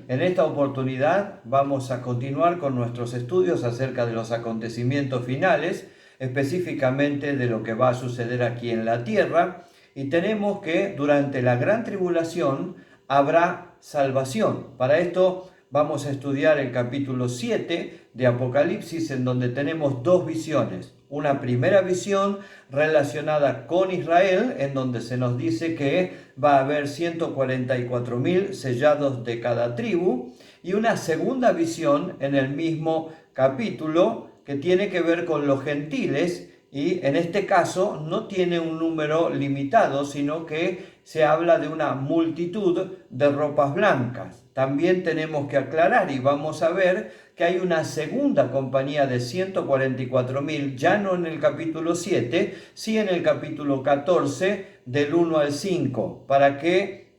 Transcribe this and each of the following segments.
En esta oportunidad vamos a continuar con nuestros estudios acerca de los acontecimientos finales, específicamente de lo que va a suceder aquí en la tierra, y tenemos que durante la gran tribulación habrá salvación. Para esto vamos a estudiar el capítulo 7 de Apocalipsis, en donde tenemos dos visiones. Una primera visión relacionada con Israel, en donde se nos dice que va a haber 144.000 sellados de cada tribu, y una segunda visión en el mismo capítulo que tiene que ver con los gentiles, y en este caso no tiene un número limitado, sino que se habla de una multitud de ropas blancas. También tenemos que aclarar, y vamos a ver, que hay una segunda compañía de 144.000, ya no en el capítulo 7, sí en el capítulo 14, del 1 al 5, para que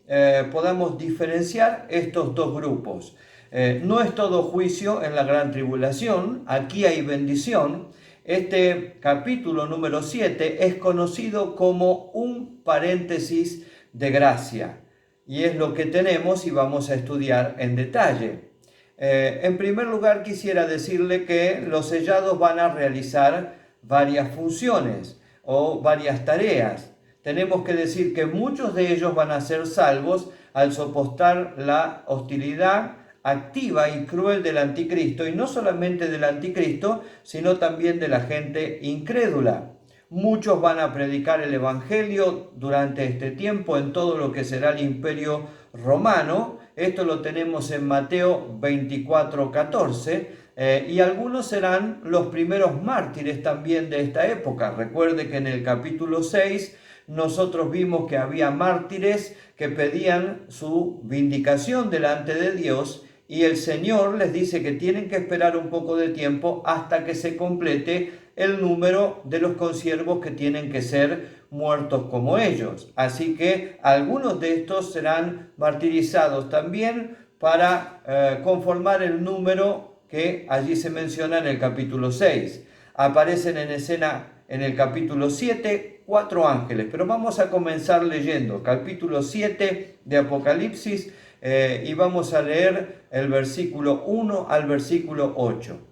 podamos diferenciar estos dos grupos. No es todo juicio en la gran tribulación, aquí hay bendición. Este capítulo número 7 es conocido como un paréntesis de gracia, y es lo que tenemos y vamos a estudiar en detalle. En primer lugar, quisiera decirle que los sellados van a realizar varias funciones o varias tareas. Tenemos que decir que muchos de ellos van a ser salvos al soportar la hostilidad activa y cruel del anticristo, y no solamente del anticristo, sino también de la gente incrédula. Muchos van a predicar el evangelio durante este tiempo en todo lo que será el imperio romano. Esto lo tenemos en Mateo 24:14. Y algunos serán los primeros mártires también de esta época. Recuerde que en el capítulo 6 nosotros vimos que había mártires que pedían su vindicación delante de Dios, y el Señor les dice que tienen que esperar un poco de tiempo hasta que se complete el número de los consiervos que tienen que ser muertos como ellos. Así que algunos de estos serán martirizados también para conformar el número que allí se menciona en el capítulo 6. Aparecen en escena en el capítulo 7 4 ángeles, pero vamos a comenzar leyendo capítulo 7 de Apocalipsis, y vamos a leer el versículo 1 al versículo 8.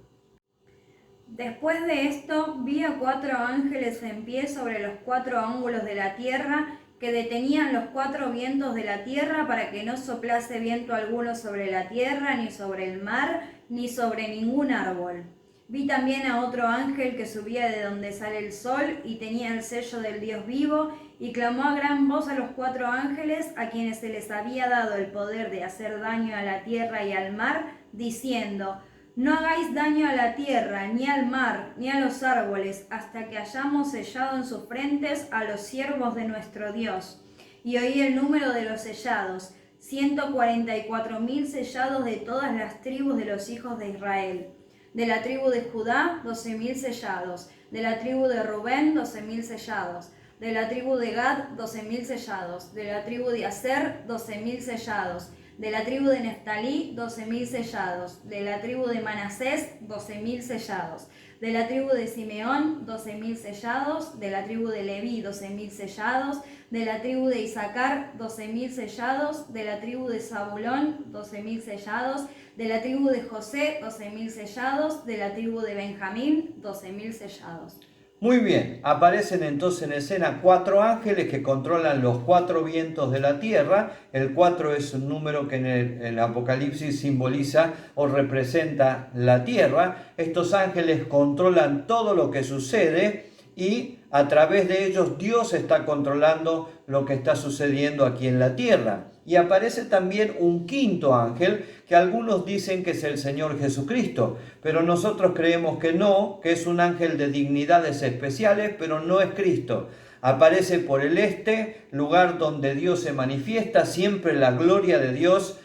Después de esto, vi a 4 ángeles en pie sobre los 4 ángulos de la tierra, que detenían los 4 vientos de la tierra para que no soplase viento alguno sobre la tierra, ni sobre el mar, ni sobre ningún árbol. Vi también a otro ángel que subía de donde sale el sol y tenía el sello del Dios vivo, y clamó a gran voz a los 4 ángeles, a quienes se les había dado el poder de hacer daño a la tierra y al mar, diciendo: no hagáis daño a la tierra, ni al mar, ni a los árboles, hasta que hayamos sellado en sus frentes a los siervos de nuestro Dios. Y oí el número de los sellados, 144.000 sellados de todas las tribus de los hijos de Israel. De la tribu de Judá, 12.000 sellados. De la tribu de Rubén, 12.000 sellados. De la tribu de Gad, 12.000 sellados. De la tribu de Aser, 12.000 sellados. De la tribu de Neftalí, 12.000 sellados. De la tribu de Manasés, 12.000 sellados. De la tribu de Simeón, 12.000 sellados. De la tribu de Leví, 12.000 sellados. De la tribu de Isaacar, 12.000 sellados. De la tribu de Zabulón, 12.000 sellados. De la tribu de José, 12.000 sellados. De la tribu de Benjamín, 12.000 sellados. Muy bien, aparecen entonces en escena 4 ángeles que controlan los 4 vientos de la tierra. El 4 es un número que en el Apocalipsis simboliza o representa la tierra. Estos ángeles controlan todo lo que sucede, y a través de ellos Dios está controlando lo que está sucediendo aquí en la tierra. Y aparece también un 5.º ángel, que algunos dicen que es el Señor Jesucristo, pero nosotros creemos que no, que es un ángel de dignidades especiales, pero no es Cristo. Aparece por el este, lugar donde Dios se manifiesta. Siempre la gloria de Dios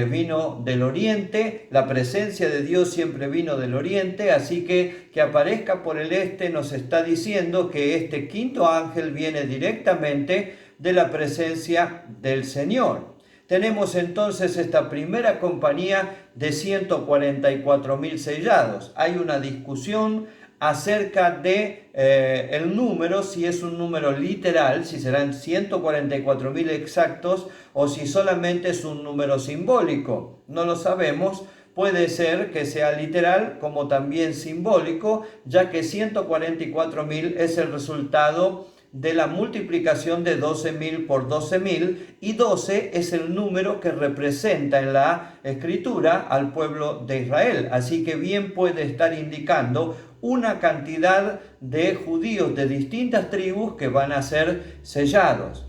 vino del oriente, la presencia de Dios siempre vino del oriente, así que aparezca por el este nos está diciendo que este 5.º ángel viene directamente de la presencia del Señor. Tenemos entonces esta primera compañía de 144.000 sellados. Hay una discusión acerca de el número, si es un número literal, si serán 144.000 exactos o si solamente es un número simbólico. No lo sabemos. Puede ser que sea literal como también simbólico, ya que 144.000 es el resultado de la multiplicación de 12.000 por 12.000 y 12 es el número que representa en la escritura al pueblo de Israel. Así que bien puede estar indicando una cantidad de judíos de distintas tribus que van a ser sellados.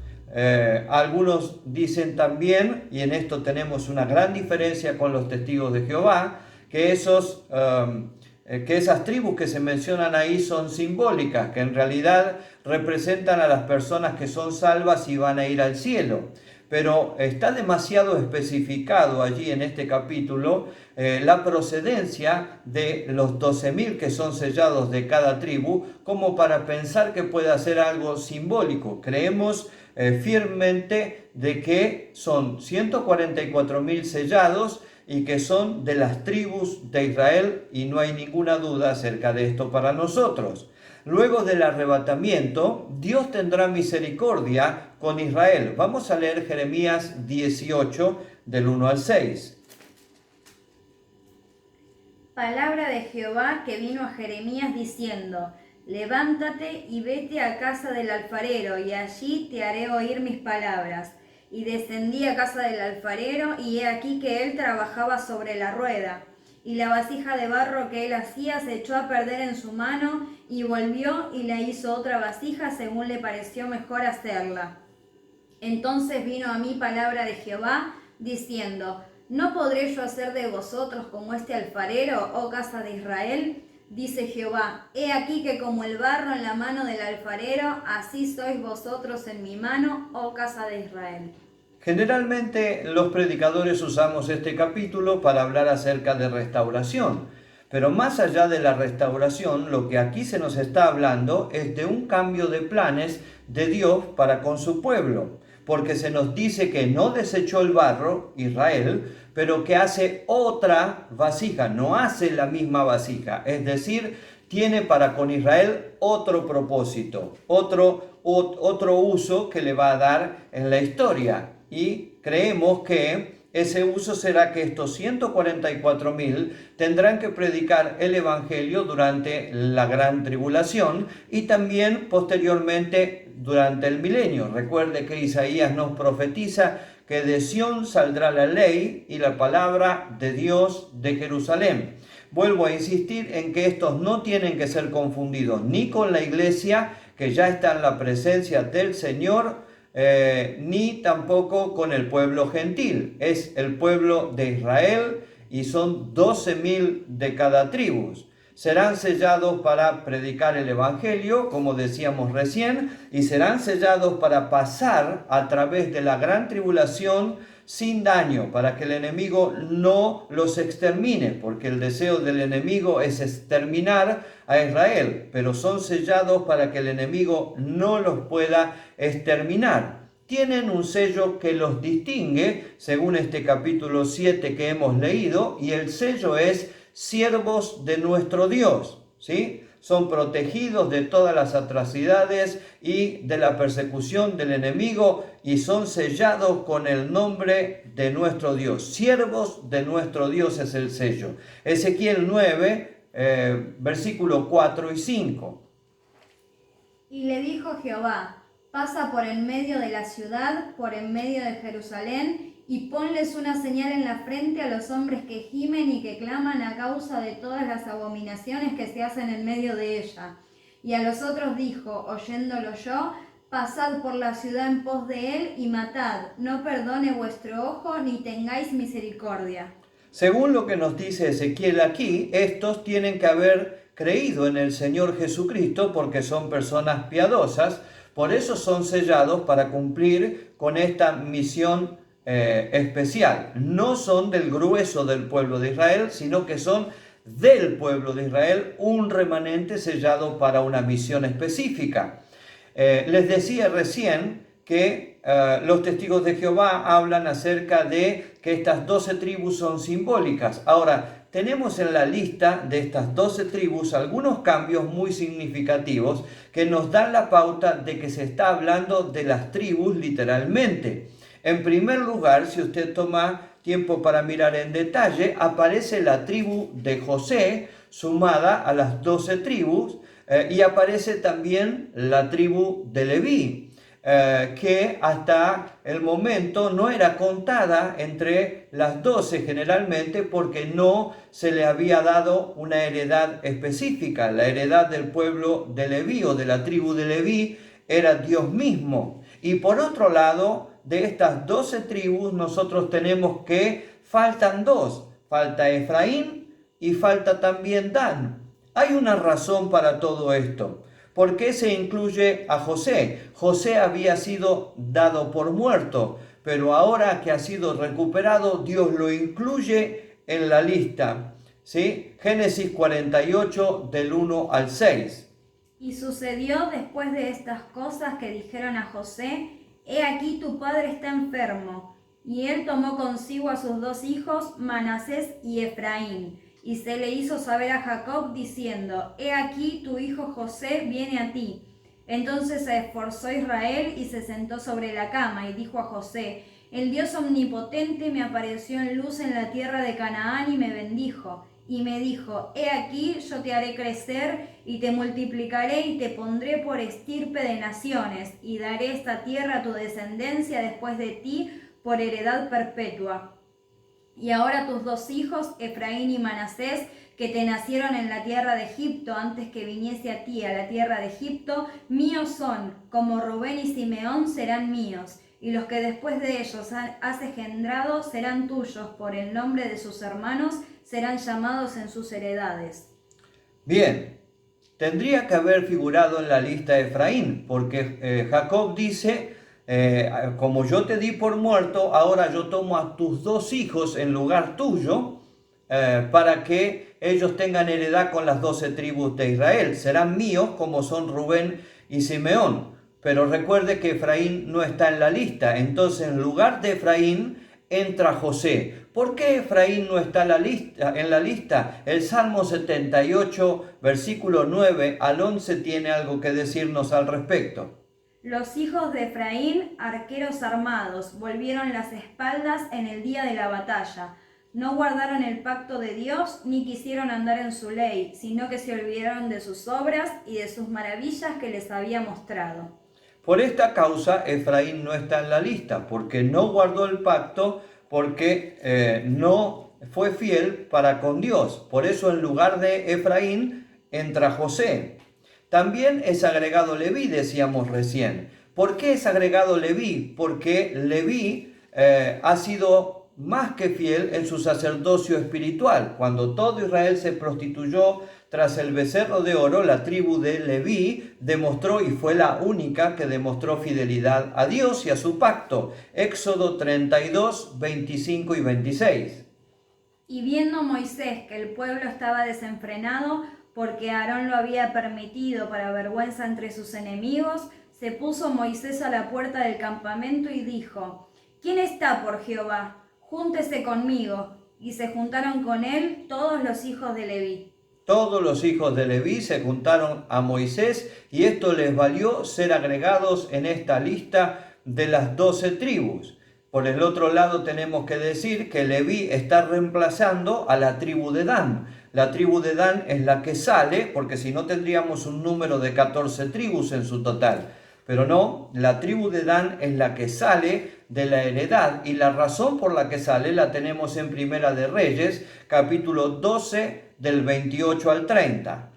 Algunos dicen también, y en esto tenemos una gran diferencia con los testigos de Jehová, que esas tribus que se mencionan ahí son simbólicas, que en realidad representan a las personas que son salvas y van a ir al cielo. Pero está demasiado especificado allí en este capítulo la procedencia de los 12.000 que son sellados de cada tribu, como para pensar que pueda ser algo simbólico. Creemos firmemente de que son 144.000 sellados y que son de las tribus de Israel, y no hay ninguna duda acerca de esto para nosotros. Luego del arrebatamiento, Dios tendrá misericordia con Israel. Vamos a leer Jeremías 18, del 1 al 6. Palabra de Jehová que vino a Jeremías diciendo: Levántate y vete a casa del alfarero, y allí te haré oír mis palabras. Y descendí a casa del alfarero, y he aquí que él trabajaba sobre la rueda. Y la vasija de barro que él hacía se echó a perder en su mano, y volvió y la hizo otra vasija según le pareció mejor hacerla. Entonces vino a mí palabra de Jehová, diciendo: ¿No podré yo hacer de vosotros como este alfarero, oh casa de Israel? Dice Jehová: He aquí que como el barro en la mano del alfarero, así sois vosotros en mi mano, oh casa de Israel. Generalmente los predicadores usamos este capítulo para hablar acerca de restauración, pero más allá de la restauración, lo que aquí se nos está hablando es de un cambio de planes de Dios para con su pueblo, porque se nos dice que no desechó el barro, Israel, pero que hace otra vasija, no hace la misma vasija, es decir, tiene para con Israel otro propósito, otro uso que le va a dar en la historia. Y creemos que ese uso será que estos 144.000 tendrán que predicar el Evangelio durante la gran tribulación y también posteriormente durante el milenio. Recuerde que Isaías nos profetiza que de Sión saldrá la ley y la palabra de Dios de Jerusalén. Vuelvo a insistir en que estos no tienen que ser confundidos ni con la iglesia que ya está en la presencia del Señor, ni tampoco con el pueblo gentil. Es el pueblo de Israel y son 12.000 de cada tribu. Serán sellados para predicar el Evangelio, como decíamos recién, y serán sellados para pasar a través de la gran tribulación sin daño, para que el enemigo no los extermine, porque el deseo del enemigo es exterminar a Israel, pero son sellados para que el enemigo no los pueda exterminar. Tienen un sello que los distingue, según este capítulo 7 que hemos leído, y el sello es siervos de nuestro Dios, ¿sí? Son protegidos de todas las atrocidades y de la persecución del enemigo y son sellados con el nombre de nuestro Dios. Siervos de nuestro Dios es el sello. Ezequiel 9, versículo 4 y 5. Y le dijo Jehová: Pasa por en medio de la ciudad, por en medio de Jerusalén, y ponles una señal en la frente a los hombres que gimen y que claman a causa de todas las abominaciones que se hacen en medio de ella. Y a los otros dijo, oyéndolo yo: Pasad por la ciudad en pos de él y matad, no perdone vuestro ojo ni tengáis misericordia. Según lo que nos dice Ezequiel aquí, estos tienen que haber creído en el Señor Jesucristo porque son personas piadosas, por eso son sellados para cumplir con esta misión especial. No son del grueso del pueblo de Israel, sino que son del pueblo de Israel, un remanente sellado para una misión específica. Les decía recién que los testigos de Jehová hablan acerca de que estas 12 tribus son simbólicas. Ahora, tenemos en la lista de estas 12 tribus algunos cambios muy significativos que nos dan la pauta de que se está hablando de las tribus literalmente. En primer lugar, si usted toma tiempo para mirar en detalle, aparece la tribu de José sumada a las 12 tribus y aparece también la tribu de Leví. Que hasta el momento no era contada entre las 12 generalmente porque no se le había dado una heredad específica. La heredad del pueblo de Leví o de la tribu de Leví era Dios mismo. Y por otro lado, de estas 12 tribus nosotros tenemos que faltan dos. Falta Efraín y falta también Dan. Hay una razón para todo esto. ¿Por qué se incluye a José? José había sido dado por muerto, pero ahora que ha sido recuperado, Dios lo incluye en la lista. ¿Sí? Génesis 48 del 1 al 6. Y sucedió después de estas cosas que dijeron a José: He aquí tu padre está enfermo. Y él tomó consigo a sus dos hijos, Manasés y Efraín. Y se le hizo saber a Jacob diciendo: He aquí tu hijo José viene a ti. Entonces se esforzó Israel y se sentó sobre la cama y dijo a José: El Dios omnipotente me apareció en luz en la tierra de Canaán y me bendijo. Y me dijo: He aquí yo te haré crecer y te multiplicaré y te pondré por estirpe de naciones y daré esta tierra a tu descendencia después de ti por heredad perpetua. Y ahora tus dos hijos, Efraín y Manasés, que te nacieron en la tierra de Egipto antes que viniese a ti a la tierra de Egipto, míos son, como Rubén y Simeón serán míos, y los que después de ellos has engendrado serán tuyos, por el nombre de sus hermanos serán llamados en sus heredades. Bien, tendría que haber figurado en la lista Efraín, porque Jacob dice: como yo te di por muerto, ahora yo tomo a tus dos hijos en lugar tuyo para que ellos tengan heredad con las 12 tribus de Israel. Serán míos como son Rubén y Simeón. Pero recuerde que Efraín no está en la lista. Entonces, en lugar de Efraín entra José. ¿Por qué Efraín no está en la lista? El Salmo 78, versículo 9 al 11 tiene algo que decirnos al respecto. Los hijos de Efraín, arqueros armados, volvieron las espaldas en el día de la batalla. No guardaron el pacto de Dios, ni quisieron andar en su ley, sino que se olvidaron de sus obras y de sus maravillas que les había mostrado. Por esta causa, Efraín no está en la lista, porque no guardó el pacto, porque no fue fiel para con Dios. Por eso, en lugar de Efraín, entra José. También es agregado Leví, decíamos recién. ¿Por qué es agregado Leví? Porque Leví ha sido más que fiel en su sacerdocio espiritual. Cuando todo Israel se prostituyó tras el becerro de oro, la tribu de Leví demostró, y fue la única que demostró fidelidad a Dios y a su pacto. Éxodo 32, 25 y 26. Y viendo Moisés que el pueblo estaba desenfrenado, porque Aarón lo había permitido para vergüenza entre sus enemigos, se puso Moisés a la puerta del campamento y dijo: ¿Quién está por Jehová? Júntese conmigo. Y se juntaron con él todos los hijos de Leví. Todos los hijos de Leví se juntaron a Moisés y esto les valió ser agregados en esta lista de las 12 tribus. Por el otro lado tenemos que decir que Leví está reemplazando a la tribu de Dan. La tribu de Dan es la que sale, porque si no tendríamos un número de 14 tribus en su total. Pero no, la tribu de Dan es la que sale de la heredad y la razón por la que sale la tenemos en Primera de Reyes, capítulo 12, del 28 al 30.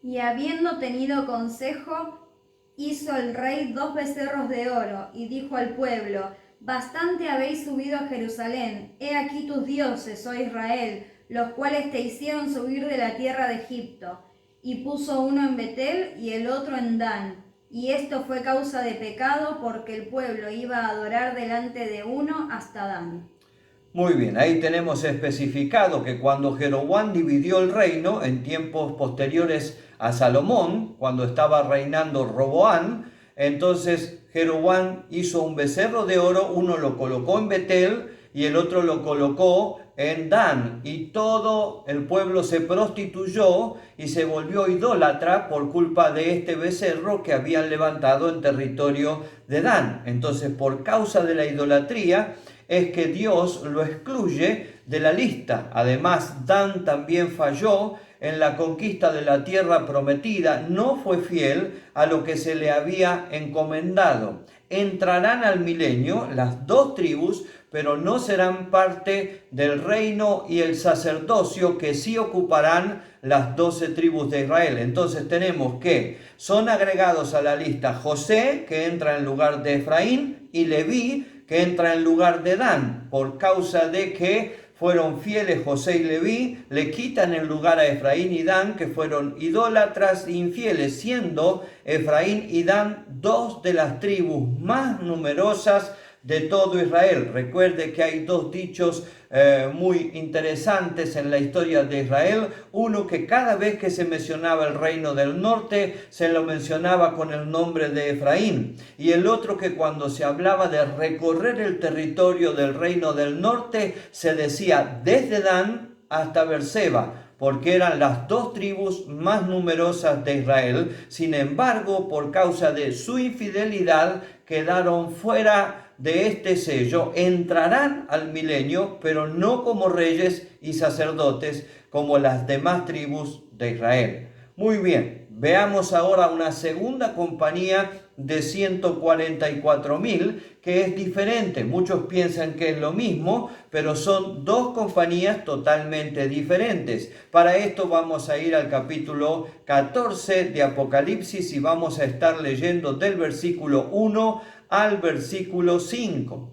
Y habiendo tenido consejo, hizo el rey 2 becerros de oro y dijo al pueblo: Bastante habéis subido a Jerusalén, he aquí tus dioses, oh Israel, los cuales te hicieron subir de la tierra de Egipto. Y puso uno en Betel y el otro en Dan. Y esto fue causa de pecado, porque el pueblo iba a adorar delante de uno hasta Dan. Muy bien, ahí tenemos especificado que cuando Jeroboam dividió el reino en tiempos posteriores a Salomón, cuando estaba reinando Roboán, Entonces Jeroboam hizo un becerro de oro, uno lo colocó en Betel y el otro lo colocó en Dan, y todo el pueblo se prostituyó y se volvió idólatra por culpa de este becerro que habían levantado en territorio de Dan. Entonces, por causa de la idolatría es que Dios lo excluye de la lista. Además, Dan también falló en la conquista de la tierra prometida, no fue fiel a lo que se le había encomendado. Entrarán al milenio las dos tribus, pero no serán parte del reino y el sacerdocio que sí ocuparán las 12 tribus de Israel. Entonces tenemos que son agregados a la lista José, que entra en lugar de Efraín, y Leví, que entra en lugar de Dan, por causa de que fueron fieles José y Leví, le quitan el lugar a Efraín y Dan, que fueron idólatras e infieles, siendo Efraín y Dan dos de las tribus más numerosas de todo Israel. Recuerde que hay dos dichos muy interesantes en la historia de Israel. Uno, que cada vez que se mencionaba el reino del norte, se lo mencionaba con el nombre de Efraín. Y el otro, que cuando se hablaba de recorrer el territorio del reino del norte, se decía desde Dan hasta Beerseba, porque eran las dos tribus más numerosas de Israel. Sin embargo, por causa de su infidelidad, quedaron fuera de este sello. Entrarán al milenio, pero no como reyes y sacerdotes como las demás tribus de Israel. Muy bien, veamos ahora una segunda compañía de 144.000 que es diferente. Muchos piensan que es lo mismo, pero son dos compañías totalmente diferentes. Para esto vamos a ir al capítulo 14 de Apocalipsis y vamos a estar leyendo del versículo 1 al versículo 5.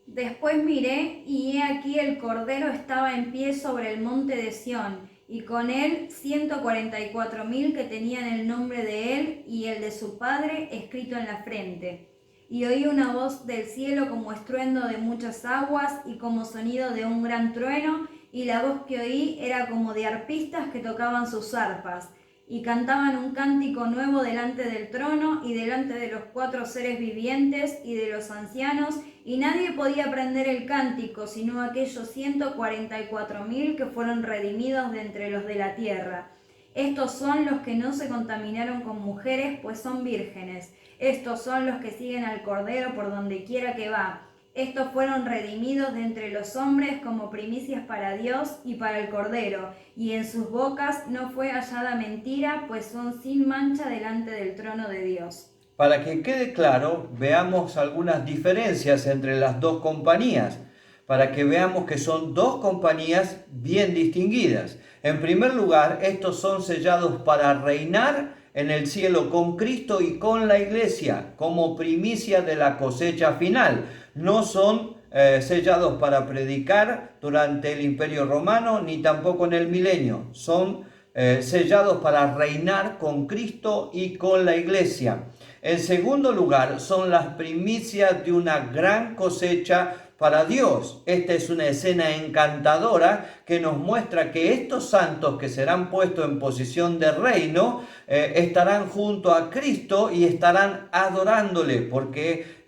Después miré, y he aquí el Cordero estaba en pie sobre el monte de Sión, y con él 144.000 que tenían el nombre de él y el de su padre escrito en la frente. Y oí una voz del cielo como estruendo de muchas aguas y como sonido de un gran trueno, y la voz que oí era como de arpistas que tocaban sus arpas, y cantaban un cántico nuevo delante del trono y delante de los 4 seres vivientes y de los ancianos, y nadie podía aprender el cántico, sino aquellos 144.000 que fueron redimidos de entre los de la tierra. Estos son los que no se contaminaron con mujeres, pues son vírgenes. Estos son los que siguen al Cordero por donde quiera que va. Estos fueron redimidos de entre los hombres como primicias para Dios y para el Cordero, y en sus bocas no fue hallada mentira, pues son sin mancha delante del trono de Dios. Para que quede claro, veamos algunas diferencias entre las dos compañías, para que veamos que son dos compañías bien distinguidas. En primer lugar, estos son sellados para reinar en el cielo con Cristo y con la iglesia, como primicia de la cosecha final. No son sellados para predicar durante el Imperio Romano, ni tampoco en el milenio. Son sellados para reinar con Cristo y con la iglesia. En segundo lugar, son las primicias de una gran cosecha para Dios. Esta es una escena encantadora que nos muestra que estos santos que serán puestos en posición de reino estarán junto a Cristo y estarán adorándole, porque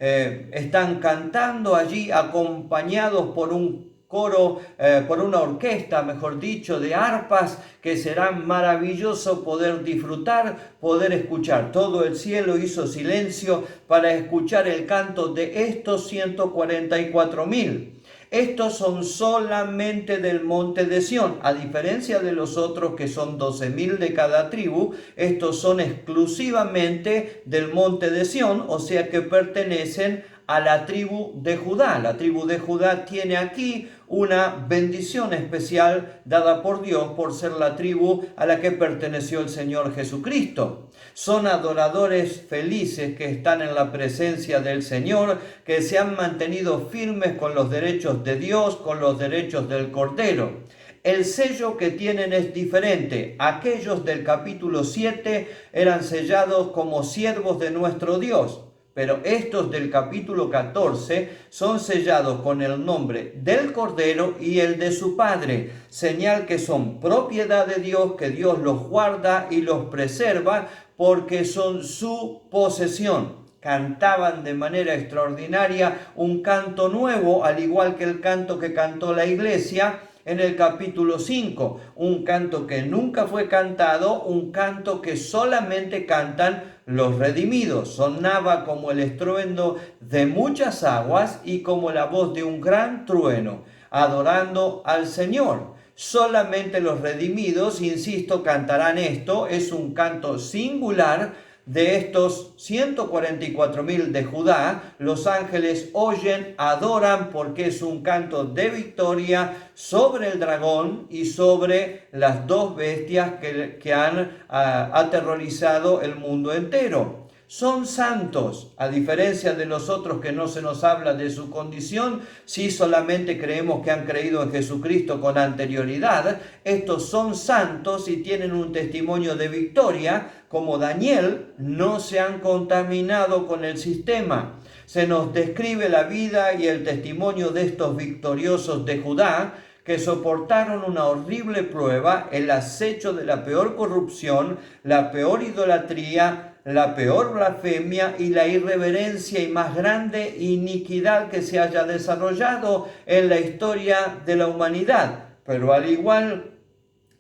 están cantando allí acompañados por un coro, por una orquesta, mejor dicho, de arpas, que será maravilloso poder disfrutar, poder escuchar. Todo el cielo hizo silencio para escuchar el canto de estos 144.000. Estos son solamente del monte de Sión, a diferencia de los otros que son 12.000 de cada tribu. Estos son exclusivamente del monte de Sión, o sea que pertenecen a la tribu de Judá. La tribu de Judá tiene aquí una bendición especial dada por Dios por ser la tribu a la que perteneció el Señor Jesucristo. Son adoradores felices que están en la presencia del Señor, que se han mantenido firmes con los derechos de Dios, con los derechos del Cordero. El sello que tienen es diferente. Aquellos del capítulo 7 eran sellados como siervos de nuestro Dios, pero estos del capítulo 14 son sellados con el nombre del Cordero y el de su Padre, señal que son propiedad de Dios, que Dios los guarda y los preserva porque son su posesión. Cantaban de manera extraordinaria un canto nuevo, al igual que el canto que cantó la iglesia en el capítulo 5, un canto que nunca fue cantado, un canto que solamente cantan los redimidos. Sonaba como el estruendo de muchas aguas y como la voz de un gran trueno, adorando al Señor. Solamente los redimidos, insisto, cantarán esto. Es un canto singular. De estos 144.000 de Judá, los ángeles oyen, adoran, porque es un canto de victoria sobre el dragón y sobre las dos bestias que han aterrorizado el mundo entero. Son santos, a diferencia de los otros que no se nos habla de su condición, si solamente creemos que han creído en Jesucristo con anterioridad. Estos son santos y tienen un testimonio de victoria. Como Daniel, no se han contaminado con el sistema. Se nos describe la vida y el testimonio de estos victoriosos de Judá, que soportaron una horrible prueba, el acecho de la peor corrupción, la peor idolatría, la peor blasfemia y la irreverencia y más grande iniquidad que se haya desarrollado en la historia de la humanidad. Pero al igual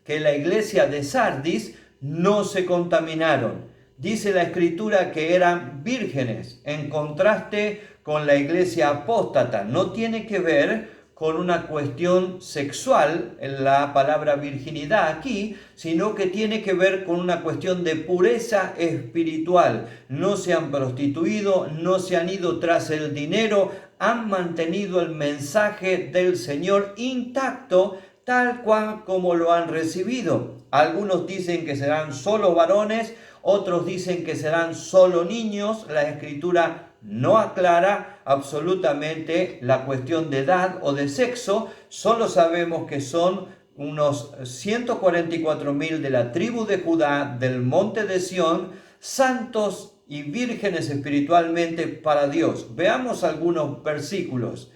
que la iglesia de Sardis, no se contaminaron. Dice la Escritura que eran vírgenes, en contraste con la iglesia apóstata. No tiene que ver con una cuestión sexual en la palabra virginidad aquí, sino que tiene que ver con una cuestión de pureza espiritual. No se han prostituido, no se han ido tras el dinero, han mantenido el mensaje del Señor intacto, tal cual como lo han recibido. Algunos dicen que serán solo varones, otros dicen que serán solo niños. La Escritura no aclara absolutamente la cuestión de edad o de sexo. Solo sabemos que son unos 144.000 de la tribu de Judá, del monte de Sión, santos y vírgenes espiritualmente para Dios. Veamos algunos versículos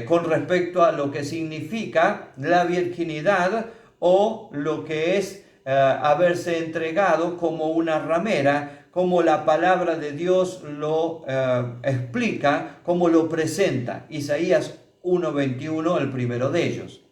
con respecto a lo que significa la virginidad o lo que es haberse entregado como una ramera, como la palabra de Dios lo explica, como lo presenta. Isaías 1:21, el primero de ellos.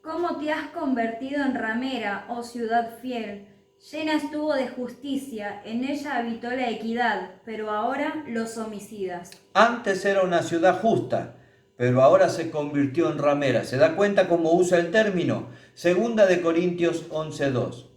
¿Cómo te has convertido en ramera, oh ciudad fiel? Llena estuvo de justicia, en ella habitó la equidad, pero ahora los homicidas. Antes era una ciudad justa, pero ahora se convirtió en ramera. ¿Se da cuenta cómo usa el término? Segunda de Corintios 11:2.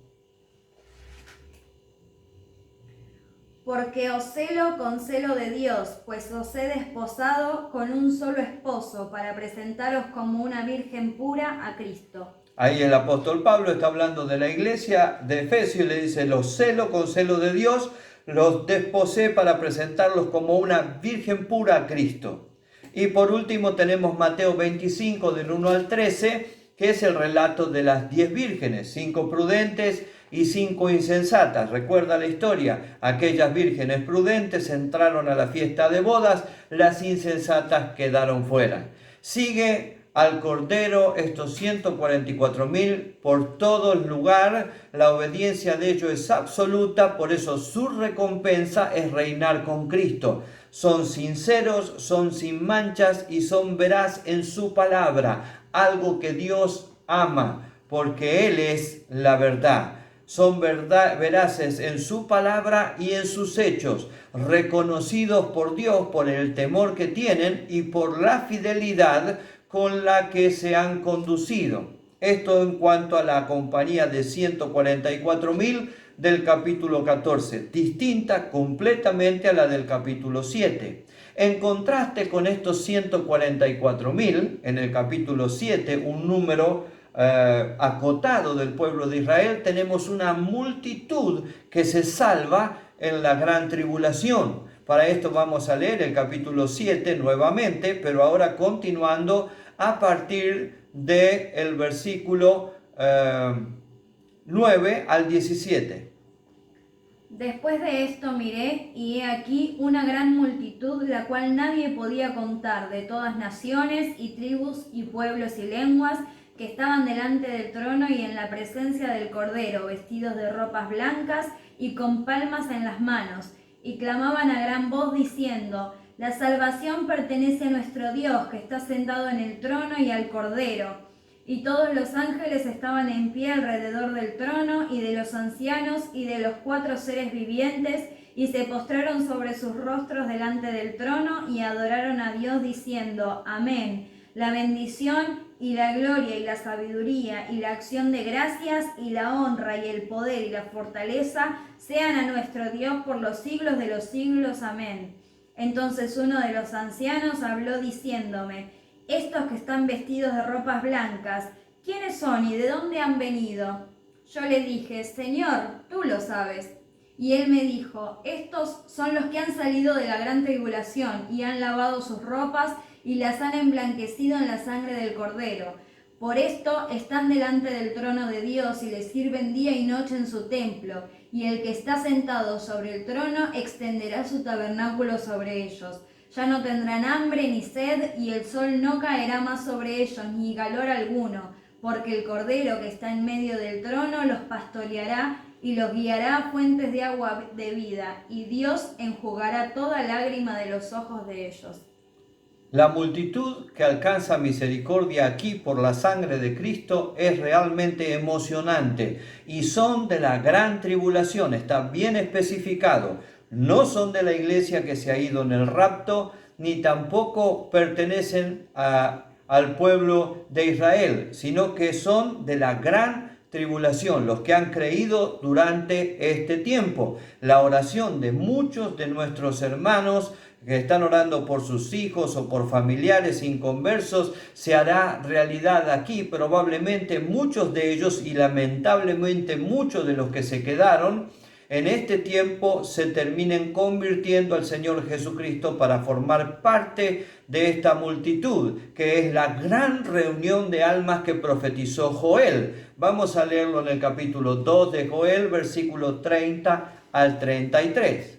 Porque os celo con celo de Dios, pues os he desposado con un solo esposo, para presentaros como una virgen pura a Cristo. Ahí el apóstol Pablo está hablando de la iglesia de Efesios y le dice: los celo con celo de Dios, los desposé para presentarlos como una virgen pura a Cristo. Y por último tenemos Mateo 25 del 1 al 13, que es el relato de las 10 vírgenes, 5 prudentes y 5 insensatas. Recuerda la historia: aquellas vírgenes prudentes entraron a la fiesta de bodas, las insensatas quedaron fuera. Sigue al Cordero estos 144.000 por todo el lugar. La obediencia de ellos es absoluta, por eso su recompensa es reinar con Cristo. Son sinceros, son sin manchas y son veraz en su palabra, algo que Dios ama, porque Él es la verdad. Son veraces en su palabra y en sus hechos, reconocidos por Dios por el temor que tienen y por la fidelidad con la que se han conducido. Esto en cuanto a la compañía de 144.000 del capítulo 14, distinta completamente a la del capítulo 7. En contraste con estos 144.000, en el capítulo 7, un número acotado del pueblo de Israel, tenemos una multitud que se salva en la gran tribulación. Para esto vamos a leer el capítulo 7 nuevamente, pero ahora continuando a partir del versículo 9 al 17. Después de esto miré, y he aquí una gran multitud, la cual nadie podía contar, de todas naciones y tribus y pueblos y lenguas, que estaban delante del trono y en la presencia del Cordero, vestidos de ropas blancas y con palmas en las manos, y clamaban a gran voz diciendo: La salvación pertenece a nuestro Dios, que está sentado en el trono, y al Cordero. Y todos los ángeles estaban en pie alrededor del trono y de los ancianos y de los 4 seres vivientes, y se postraron sobre sus rostros delante del trono y adoraron a Dios diciendo: Amén. La bendición y la gloria y la sabiduría y la acción de gracias y la honra y el poder y la fortaleza sean a nuestro Dios por los siglos de los siglos. Amén. Entonces uno de los ancianos habló diciéndome: Estos que están vestidos de ropas blancas, ¿quiénes son y de dónde han venido? Yo le dije: Señor, tú lo sabes. Y él me dijo: Estos son los que han salido de la gran tribulación y han lavado sus ropas y las han emblanquecido en la sangre del Cordero. Por esto están delante del trono de Dios y le sirven día y noche en su templo, y el que está sentado sobre el trono extenderá su tabernáculo sobre ellos. Ya no tendrán hambre ni sed, y el sol no caerá más sobre ellos, ni calor alguno, porque el Cordero que está en medio del trono los pastoreará y los guiará a fuentes de agua de vida, y Dios enjugará toda lágrima de los ojos de ellos. La multitud que alcanza misericordia aquí por la sangre de Cristo es realmente emocionante y son de la gran tribulación, está bien especificado. No son de la iglesia que se ha ido en el rapto, ni tampoco pertenecen al pueblo de Israel, sino que son de la gran tribulación, los que han creído durante este tiempo. La oración de muchos de nuestros hermanos que están orando por sus hijos o por familiares inconversos se hará realidad aquí. Probablemente muchos de ellos, y lamentablemente muchos de los que se quedaron en este tiempo, se terminen convirtiendo al Señor Jesucristo para formar parte de esta multitud, que es la gran reunión de almas que profetizó Joel. Vamos a leerlo en el capítulo 2 de Joel, versículo 30 al 33.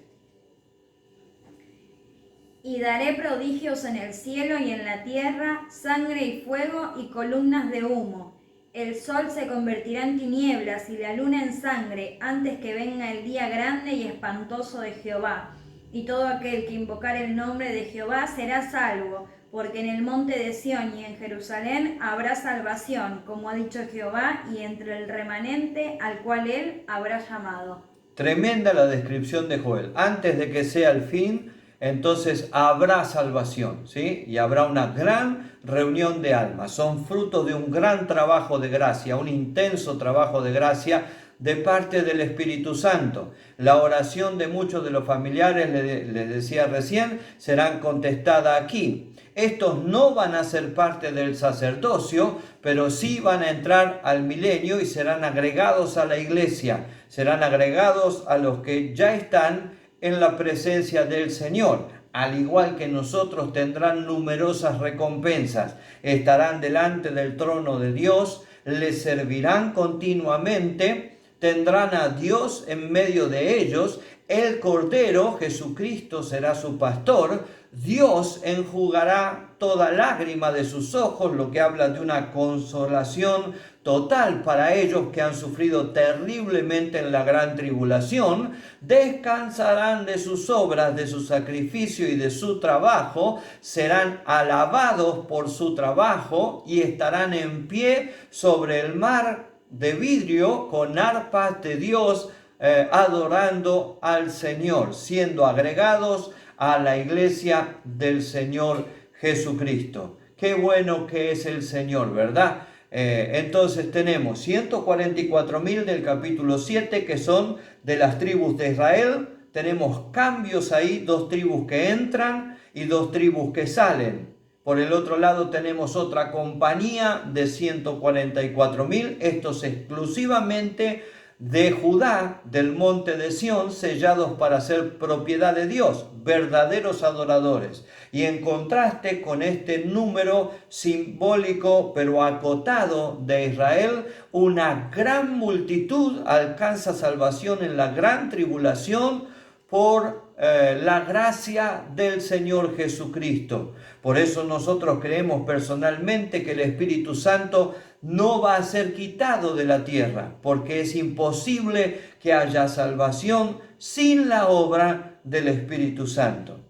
Y daré prodigios en el cielo y en la tierra, sangre y fuego y columnas de humo. El sol se convertirá en tinieblas y la luna en sangre, antes que venga el día grande y espantoso de Jehová. Y todo aquel que invocare el nombre de Jehová será salvo, porque en el monte de Sión y en Jerusalén habrá salvación, como ha dicho Jehová, y entre el remanente al cual él habrá llamado. Tremenda la descripción de Joel. Antes de que sea el fin, entonces habrá salvación, ¿sí? Y habrá una gran reunión de almas. Son frutos de un gran trabajo de gracia, un intenso trabajo de gracia de parte del Espíritu Santo. La oración de muchos de los familiares, les decía recién, serán contestadas aquí. Estos no van a ser parte del sacerdocio, pero sí van a entrar al milenio y serán agregados a la iglesia. Serán agregados a los que ya están en la presencia del Señor. Al igual que nosotros, tendrán numerosas recompensas. Estarán delante del trono de Dios, les servirán continuamente, tendrán a Dios en medio de ellos. El Cordero, Jesucristo, será su pastor. Dios enjugará toda lágrima de sus ojos, lo que habla de una consolación total para ellos que han sufrido terriblemente en la gran tribulación. Descansarán de sus obras, de su sacrificio y de su trabajo, serán alabados por su trabajo y estarán en pie sobre el mar de vidrio con arpas de Dios, adorando al Señor, siendo agregados a la iglesia del Señor Jesucristo. Qué bueno que es el Señor, ¿verdad? Entonces tenemos 144.000 del capítulo 7 que son de las tribus de Israel. Tenemos cambios ahí, 2 tribus que entran y 2 tribus que salen. Por el otro lado tenemos otra compañía de 144.000, estos exclusivamente de Judá, del monte de Sión, sellados para ser propiedad de Dios, verdaderos adoradores. Y en contraste con este número simbólico pero acotado de Israel, una gran multitud alcanza salvación en la gran tribulación por la gracia del Señor Jesucristo. Por eso nosotros creemos personalmente que el Espíritu Santo no va a ser quitado de la tierra, porque es imposible que haya salvación sin la obra del Espíritu Santo.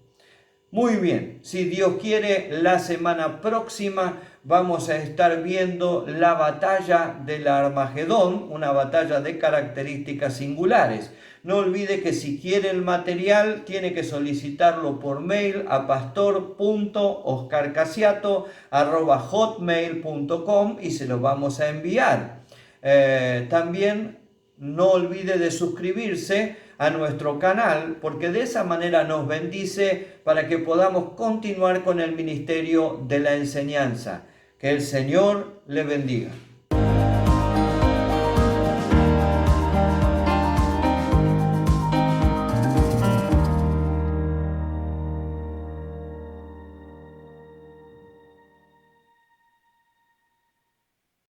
Muy bien, si Dios quiere, la semana próxima vamos a estar viendo la batalla del Armagedón, una batalla de características singulares. No olvide que si quiere el material, tiene que solicitarlo por mail a pastor.oscarcasiato@hotmail.com y se lo vamos a enviar. También no olvide de suscribirse a nuestro canal, porque de esa manera nos bendice para que podamos continuar con el ministerio de la enseñanza. Que el Señor le bendiga.